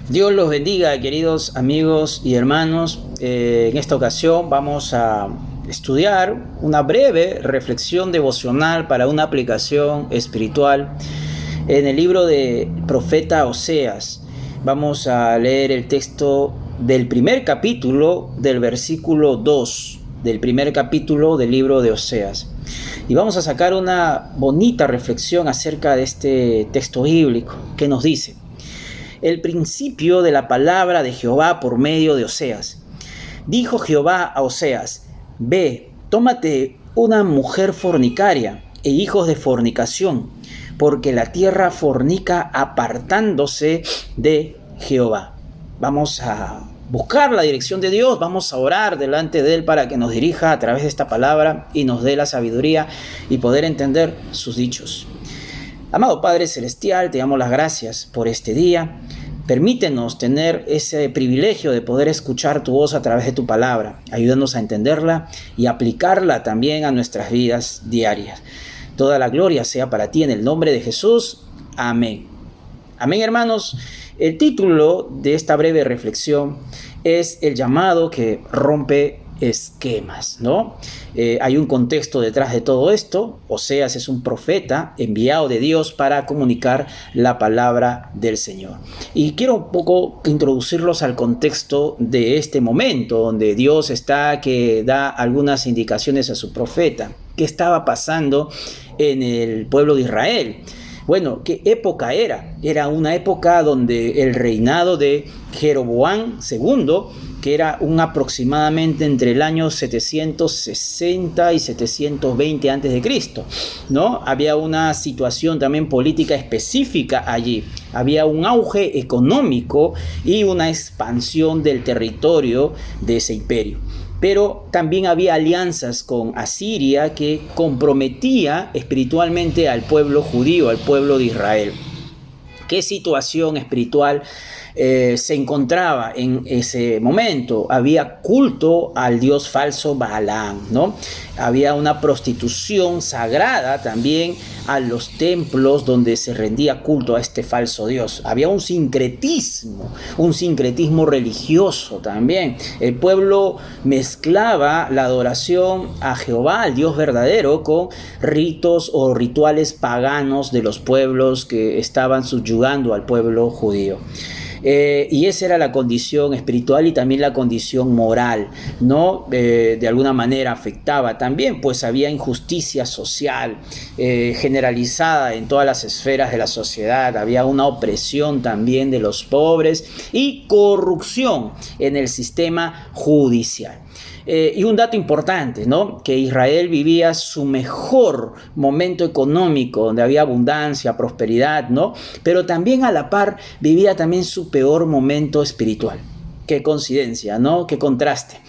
Dios los bendiga, queridos amigos y hermanos. En esta ocasión vamos a estudiar una breve reflexión devocional para una aplicación espiritual en el libro del profeta Oseas. Vamos a leer el texto del primer capítulo del versículo 2 del primer capítulo del libro de Oseas. Y vamos a sacar una bonita reflexión acerca de este texto bíblico que nos dice: el principio de la palabra de Jehová por medio de Oseas. Dijo Jehová a Oseas: ve, tómate una mujer fornicaria e hijos de fornicación, porque la tierra fornica apartándose de Jehová. Vamos a buscar la dirección de Dios, vamos a orar delante de Él para que nos dirija a través de esta palabra y nos dé la sabiduría y poder entender sus dichos. Amado Padre Celestial, te damos las gracias por este día. Permítenos tener ese privilegio de poder escuchar tu voz a través de tu palabra. Ayúdanos a entenderla y aplicarla también a nuestras vidas diarias. Toda la gloria sea para ti en el nombre de Jesús. Amén. Amén, hermanos. El título de esta breve reflexión es el llamado que rompe esquemas, ¿no? Hay un contexto detrás de todo esto. Oseas es un profeta enviado de Dios para comunicar la palabra del Señor. Y quiero un poco introducirlos al contexto de este momento, donde Dios que da algunas indicaciones a su profeta. ¿Qué estaba pasando en el pueblo de Israel? Bueno, ¿qué época era? Era una época donde el reinado de Jeroboam II, que era aproximadamente entre el año 760 y 720 a.C., ¿no? Había una situación también política específica allí. Había un auge económico y una expansión del territorio de ese imperio. Pero también había alianzas con Asiria que comprometía espiritualmente al pueblo judío, al pueblo de Israel. ¿Qué situación espiritual se encontraba en ese momento? Había culto al dios falso Balaam, ¿no? Había una prostitución sagrada también a los templos donde se rendía culto a este falso dios. Había un sincretismo religioso también. El pueblo mezclaba la adoración a Jehová, al Dios verdadero, con ritos o rituales paganos de los pueblos que estaban subyugando al pueblo judío. Y esa era la condición espiritual y también la condición moral, ¿no? De alguna manera afectaba también, pues había injusticia social generalizada en todas las esferas de la sociedad. Había una opresión también de los pobres y corrupción en el sistema judicial. Y un dato importante, ¿no? Que Israel vivía su mejor momento económico, donde había abundancia, prosperidad, ¿no? Pero también a la par vivía también su peor momento espiritual. Qué coincidencia, ¿no? Qué contraste.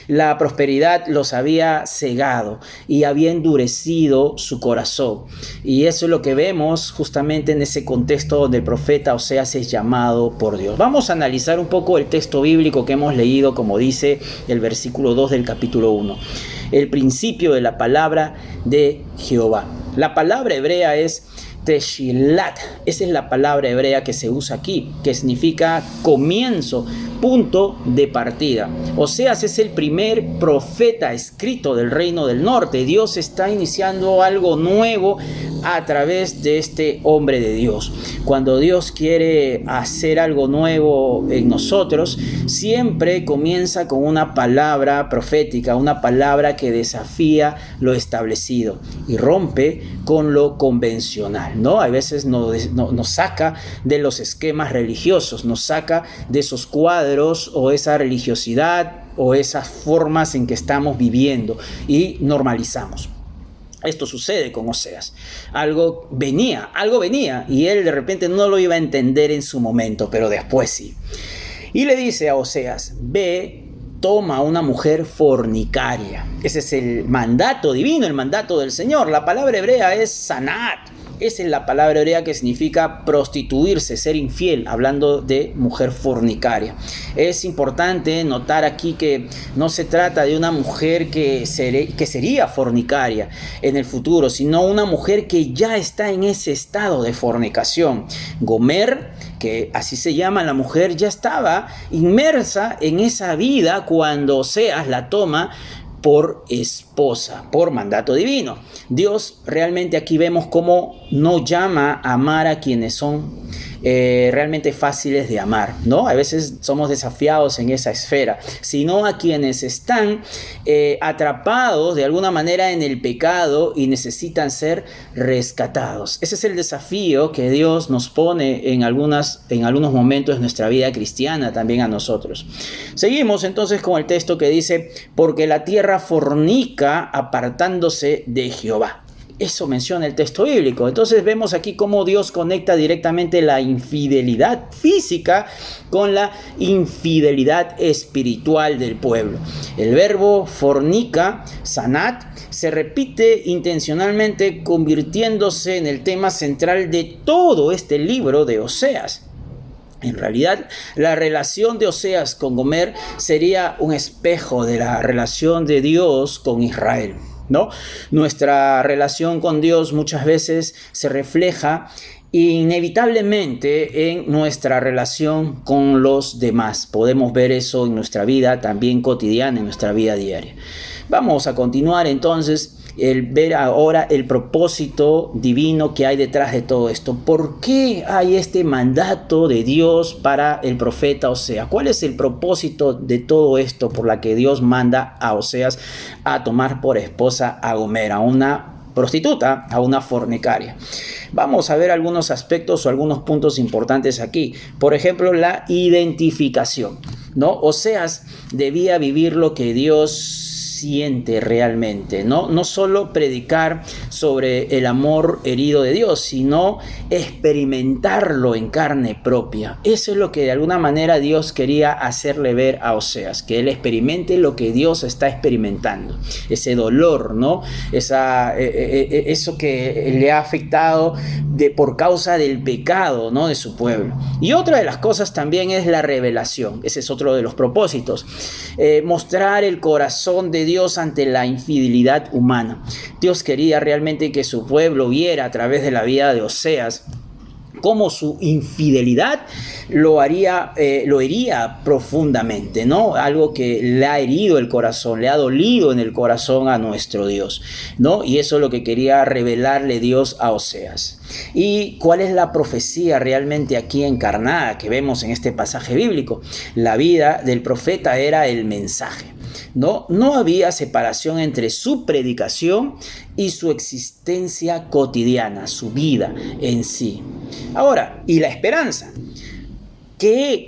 La prosperidad los había cegado y había endurecido su corazón. Y eso es lo que vemos justamente en ese contexto donde el profeta Oseas es llamado por Dios. Vamos a analizar un poco el texto bíblico que hemos leído, como dice el versículo 2 del capítulo 1. El principio de la palabra de Jehová. La palabra hebrea es Teshilat. Esa es la palabra hebrea que se usa aquí, que significa comienzo, punto de partida. Oseas es el primer profeta escrito del reino del norte. Dios está iniciando algo nuevo a través de este hombre de Dios. Cuando Dios quiere hacer algo nuevo en nosotros, siempre comienza con una palabra profética, una palabra que desafía lo establecido y rompe con lo convencional, ¿no? A veces nos saca de los esquemas religiosos, nos saca de esos cuadros o esa religiosidad o esas formas en que estamos viviendo y normalizamos. Esto sucede con Oseas. Algo venía y él de repente no lo iba a entender en su momento, pero después sí. Y le dice a Oseas: ve, toma una mujer fornicaria. Ese es el mandato divino, el mandato del Señor. La palabra hebrea es sanat. Esa es la palabra hebrea que significa prostituirse, ser infiel, hablando de mujer fornicaria. Es importante notar aquí que no se trata de una mujer que sería fornicaria en el futuro, sino una mujer que ya está en ese estado de fornicación. Gomer, que que así se llama la mujer, ya estaba inmersa en esa vida cuando Oseas la toma por esposa, por mandato divino. Dios realmente aquí vemos cómo no llama a amar a quienes son realmente fáciles de amar, ¿no? A veces somos desafiados en esa esfera, sino a quienes están atrapados de alguna manera en el pecado y necesitan ser rescatados. Ese es el desafío que Dios nos pone en algunos momentos de nuestra vida cristiana, también a nosotros. Seguimos entonces con el texto que dice, porque la tierra fornica apartándose de Jehová. Eso menciona el texto bíblico. Entonces vemos aquí cómo Dios conecta directamente la infidelidad física con la infidelidad espiritual del pueblo. El verbo fornica, sanat, se repite intencionalmente, convirtiéndose en el tema central de todo este libro de Oseas. En realidad, la relación de Oseas con Gomer sería un espejo de la relación de Dios con Israel, ¿no? Nuestra relación con Dios muchas veces se refleja inevitablemente en nuestra relación con los demás. Podemos ver eso en nuestra vida también cotidiana, en nuestra vida diaria. Vamos a continuar entonces ver ahora el propósito divino que hay detrás de todo esto. ¿Por qué hay este mandato de Dios para el profeta Oseas? ¿Cuál es el propósito de todo esto por la que Dios manda a Oseas a tomar por esposa a Gomer, a una prostituta, a una fornicaria? Vamos a ver algunos aspectos o algunos puntos importantes aquí. Por ejemplo, la identificación, ¿no? Oseas debía vivir lo que Dios siente realmente, ¿no? No solo predicar sobre el amor herido de Dios, sino experimentarlo en carne propia. Eso es lo que de alguna manera Dios quería hacerle ver a Oseas, que él experimente lo que Dios está experimentando, ese dolor, ¿no? Eso que le ha afectado por causa del pecado, ¿no? De su pueblo. Y otra de las cosas también es la revelación. Ese es otro de los propósitos. Mostrar el corazón de Dios ante la infidelidad humana. Dios quería realmente que su pueblo viera a través de la vida de Oseas cómo su infidelidad lo hería profundamente, ¿no? Algo que le ha herido el corazón, le ha dolido en el corazón a nuestro Dios, ¿no? Y eso es lo que quería revelarle Dios a Oseas. ¿Y cuál es la profecía realmente aquí encarnada que vemos en este pasaje bíblico? La vida del profeta era el mensaje. No había separación entre su predicación y su existencia cotidiana, su vida en sí. Ahora, ¿y la esperanza?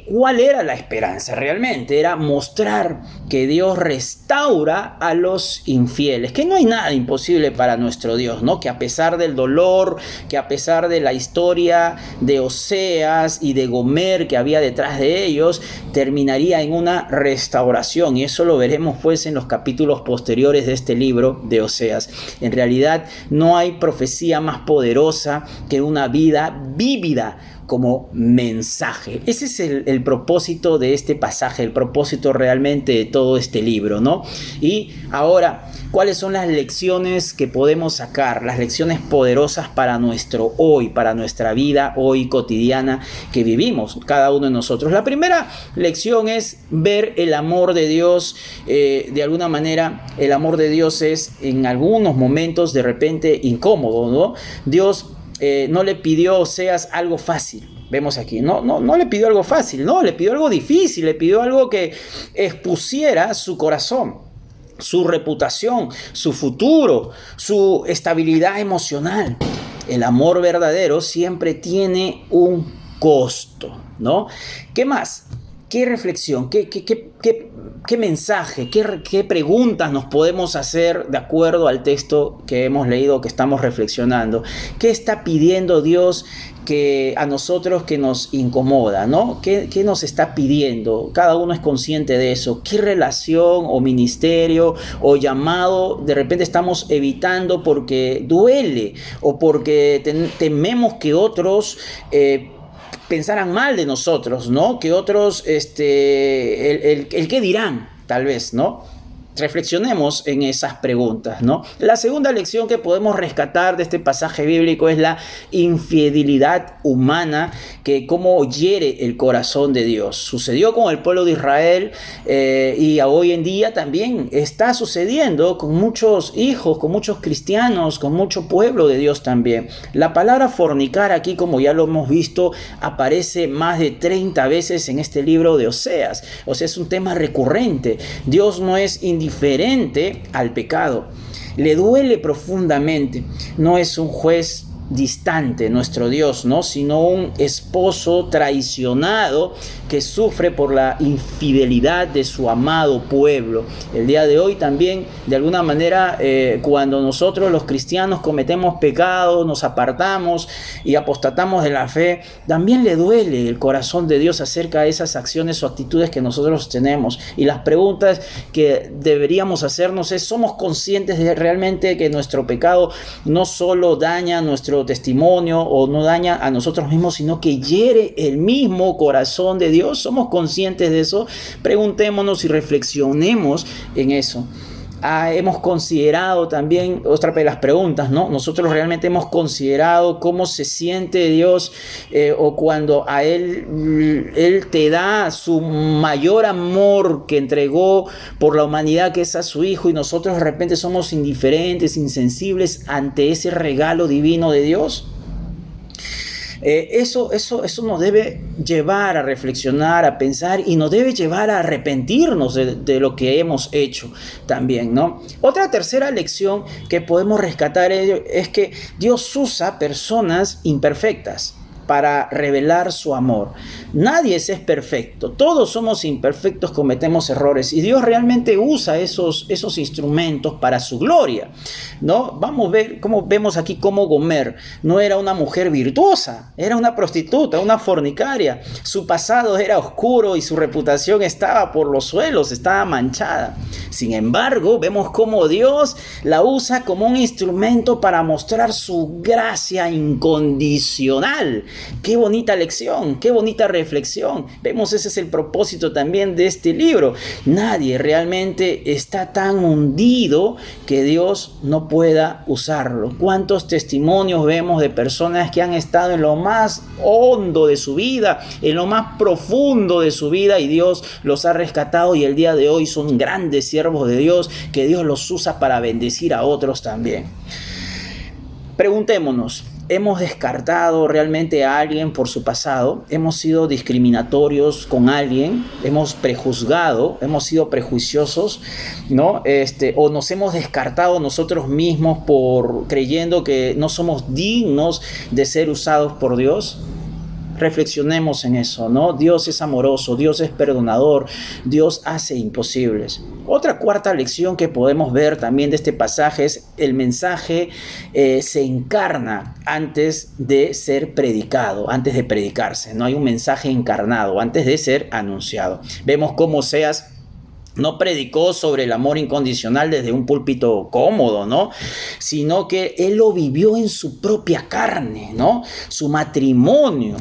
¿Cuál era la esperanza? Realmente era mostrar que Dios restaura a los infieles, que no hay nada imposible para nuestro Dios, ¿no? Que a pesar del dolor, que a pesar de la historia de Oseas y de Gomer que había detrás de ellos, terminaría en una restauración, y eso lo veremos pues en los capítulos posteriores de este libro de Oseas. En realidad no hay profecía más poderosa que una vida vívida como mensaje. Ese es el propósito de este pasaje, el propósito realmente de todo este libro, ¿no? Y ahora, ¿cuáles son las lecciones que podemos sacar? Las lecciones poderosas para nuestro hoy, para nuestra vida hoy cotidiana que vivimos, cada uno de nosotros. La primera lección es ver el amor de Dios. De alguna manera, el amor de Dios es en algunos momentos de repente incómodo, ¿no? Dios no le pidió a Oseas algo fácil. Vemos aquí, no le pidió algo fácil, no, le pidió algo difícil, le pidió algo que expusiera su corazón, su reputación, su futuro, su estabilidad emocional. El amor verdadero siempre tiene un costo, ¿no? ¿Qué más? ¿Qué reflexión? ¿Qué mensaje? ¿Qué preguntas nos podemos hacer de acuerdo al texto que hemos leído, que estamos reflexionando? ¿Qué está pidiendo Dios a nosotros que nos incomoda, ¿no? ¿Qué nos está pidiendo? Cada uno es consciente de eso. ¿Qué relación o ministerio o llamado de repente estamos evitando porque duele o porque tememos que otros pensaran mal de nosotros, ¿no? Que otros, el qué dirán, tal vez, ¿no? Reflexionemos en esas preguntas, ¿no? La segunda lección que podemos rescatar de este pasaje bíblico es la infidelidad humana, que cómo hiere el corazón de Dios. Sucedió con el pueblo de Israel y hoy en día también está sucediendo con muchos hijos, con muchos cristianos, con mucho pueblo de Dios también. La palabra fornicar aquí, como ya lo hemos visto, aparece más de 30 veces en este libro de Oseas. O sea, es un tema recurrente. Dios no es indiferente al pecado, le duele profundamente. No es un juez distante nuestro Dios, ¿no? Sino un esposo traicionado que sufre por la infidelidad de su amado pueblo. El día de hoy también, de alguna manera, cuando nosotros los cristianos cometemos pecados, nos apartamos y apostatamos de la fe, también le duele el corazón de Dios acerca de esas acciones o actitudes que nosotros tenemos. Y las preguntas que deberíamos hacernos es: ¿somos conscientes de realmente que nuestro pecado no solo daña nuestro testimonio o no daña a nosotros mismos, sino que hiere el mismo corazón de Dios? ¿Somos conscientes de eso? Preguntémonos y reflexionemos en eso. Hemos considerado también, otra de las preguntas, ¿no? Nosotros realmente hemos considerado cómo se siente Dios o cuando a Él te da su mayor amor que entregó por la humanidad, que es a su Hijo, y nosotros de repente somos indiferentes, insensibles ante ese regalo divino de Dios. Eso nos debe llevar a reflexionar, a pensar, y nos debe llevar a arrepentirnos de lo que hemos hecho también, ¿no? Otra tercera lección que podemos rescatar es que Dios usa personas imperfectas para revelar su amor. Nadie es perfecto, todos somos imperfectos, cometemos errores, y Dios realmente usa esos instrumentos para su gloria, ¿no? Vamos a ver cómo vemos aquí cómo Gomer no era una mujer virtuosa, era una prostituta, una fornicaria. Su pasado era oscuro y su reputación estaba por los suelos, estaba manchada. Sin embargo, vemos cómo Dios la usa como un instrumento para mostrar su gracia incondicional. Qué bonita lección, qué bonita reflexión. Vemos, ese es el propósito también de este libro. Nadie realmente está tan hundido que Dios no pueda usarlo. ¿Cuántos testimonios vemos de personas que han estado en lo más hondo de su vida, en lo más profundo de su vida, y Dios los ha rescatado, y el día de hoy son grandes siervos de Dios, que Dios los usa para bendecir a otros también? Preguntémonos: ¿hemos descartado realmente a alguien por su pasado? ¿Hemos sido discriminatorios con alguien? ¿Hemos prejuzgado? ¿Hemos sido prejuiciosos? ¿No? ¿O nos hemos descartado nosotros mismos creyendo que no somos dignos de ser usados por Dios? Reflexionemos en eso, ¿no? Dios es amoroso, Dios es perdonador, Dios hace imposibles. Otra cuarta lección que podemos ver también de este pasaje es: el mensaje se encarna antes de ser predicado, antes de predicarse. No hay un mensaje encarnado antes de ser anunciado. Vemos cómo Oseas no predicó sobre el amor incondicional desde un púlpito cómodo, ¿no? Sino que él lo vivió en su propia carne, ¿no? Su matrimonio,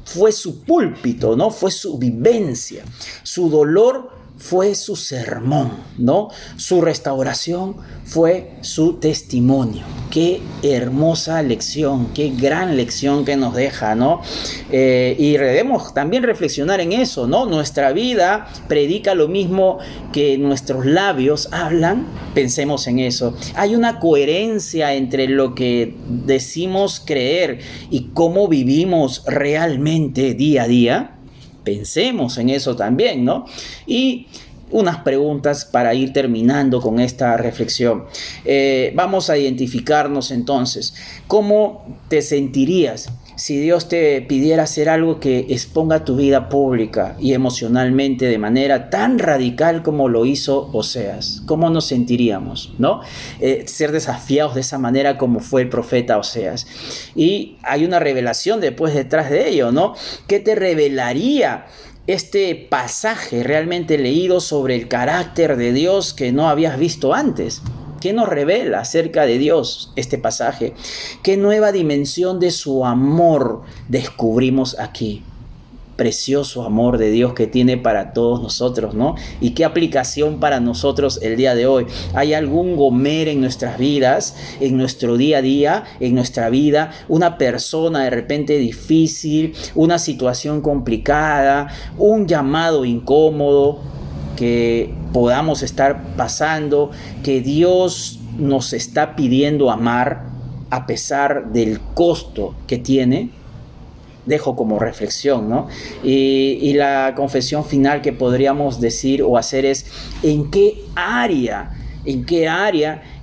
fue su púlpito, ¿no? Fue su vivencia. Su dolor fue su sermón, ¿no? Su restauración fue su testimonio. Qué hermosa lección, qué gran lección que nos deja, ¿no? Y debemos también reflexionar en eso, ¿no? Nuestra vida predica lo mismo que nuestros labios hablan. Pensemos en eso. Hay una coherencia entre lo que decimos creer y cómo vivimos realmente día a día. Pensemos en eso también, ¿no? Y unas preguntas para ir terminando con esta reflexión. Vamos a identificarnos entonces. ¿Cómo te sentirías si Dios te pidiera hacer algo que exponga tu vida pública y emocionalmente de manera tan radical como lo hizo Oseas? ¿Cómo nos sentiríamos, no? Ser desafiados de esa manera como fue el profeta Oseas. Y hay una revelación después detrás de ello, ¿no? ¿Qué te revelaría este pasaje realmente leído sobre el carácter de Dios que no habías visto antes? ¿Qué nos revela acerca de Dios este pasaje? ¿Qué nueva dimensión de su amor descubrimos aquí? precioso amor de Dios que tiene para todos nosotros, ¿no? Y qué aplicación para nosotros el día de hoy. ¿Hay algún Gomer en nuestras vidas, en nuestro día a día, en nuestra vida? Una persona de repente difícil, una situación complicada, un llamado incómodo que podamos estar pasando, que Dios nos está pidiendo amar a pesar del costo que tiene. Dejo como reflexión, ¿no? Y la confesión final que podríamos decir o hacer es: ¿en qué área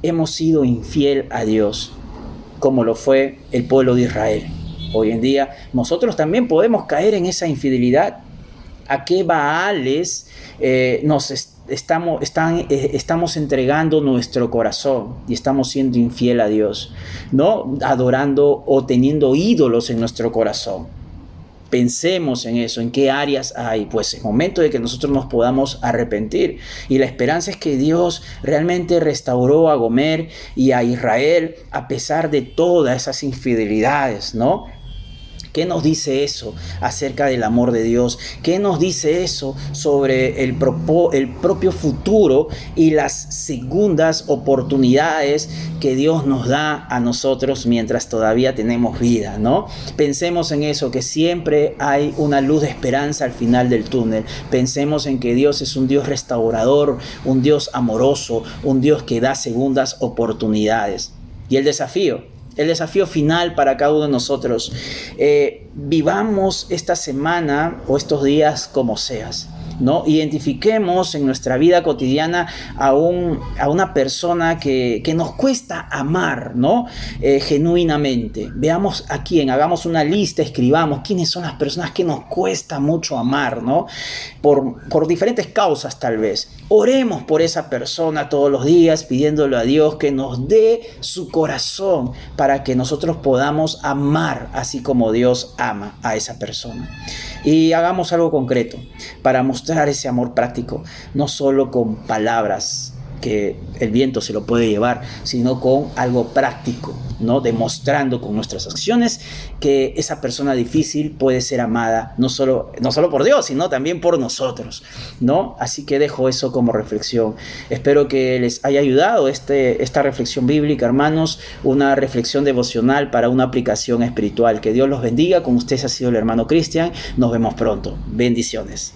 hemos sido infiel a Dios? Como lo fue el pueblo de Israel. Hoy en día nosotros también podemos caer en esa infidelidad. ¿A qué baales estamos entregando nuestro corazón y estamos siendo infiel a Dios, ¿no? Adorando o teniendo ídolos en nuestro corazón. Pensemos en eso, en qué áreas hay. Pues es momento de que nosotros nos podamos arrepentir. Y la esperanza es que Dios realmente restauró a Gomer y a Israel a pesar de todas esas infidelidades, ¿no? ¿Qué nos dice eso acerca del amor de Dios? ¿Qué nos dice eso sobre el propio futuro y las segundas oportunidades que Dios nos da a nosotros mientras todavía tenemos vida, ¿no? Pensemos en eso, que siempre hay una luz de esperanza al final del túnel. Pensemos en que Dios es un Dios restaurador, un Dios amoroso, un Dios que da segundas oportunidades. Y el desafío final para cada uno de nosotros, vivamos esta semana o estos días como seas, ¿no? Identifiquemos en nuestra vida cotidiana a una persona que nos cuesta amar, ¿no? Genuinamente. Veamos a quién, hagamos una lista, escribamos quiénes son las personas que nos cuesta mucho amar, ¿no? Por diferentes causas tal vez. Oremos por esa persona todos los días, pidiéndole a Dios que nos dé su corazón para que nosotros podamos amar así como Dios ama a esa persona. Y hagamos algo concreto para mostrar ese amor práctico, no solo con palabras que el viento se lo puede llevar, sino con algo práctico, ¿no? Demostrando con nuestras acciones que esa persona difícil puede ser amada, no solo por Dios, sino también por nosotros, ¿no? Así que dejo eso como reflexión. Espero que les haya ayudado esta reflexión bíblica, hermanos, una reflexión devocional para una aplicación espiritual. Que Dios los bendiga. Con ustedes ha sido el hermano Cristian. Nos vemos pronto. Bendiciones.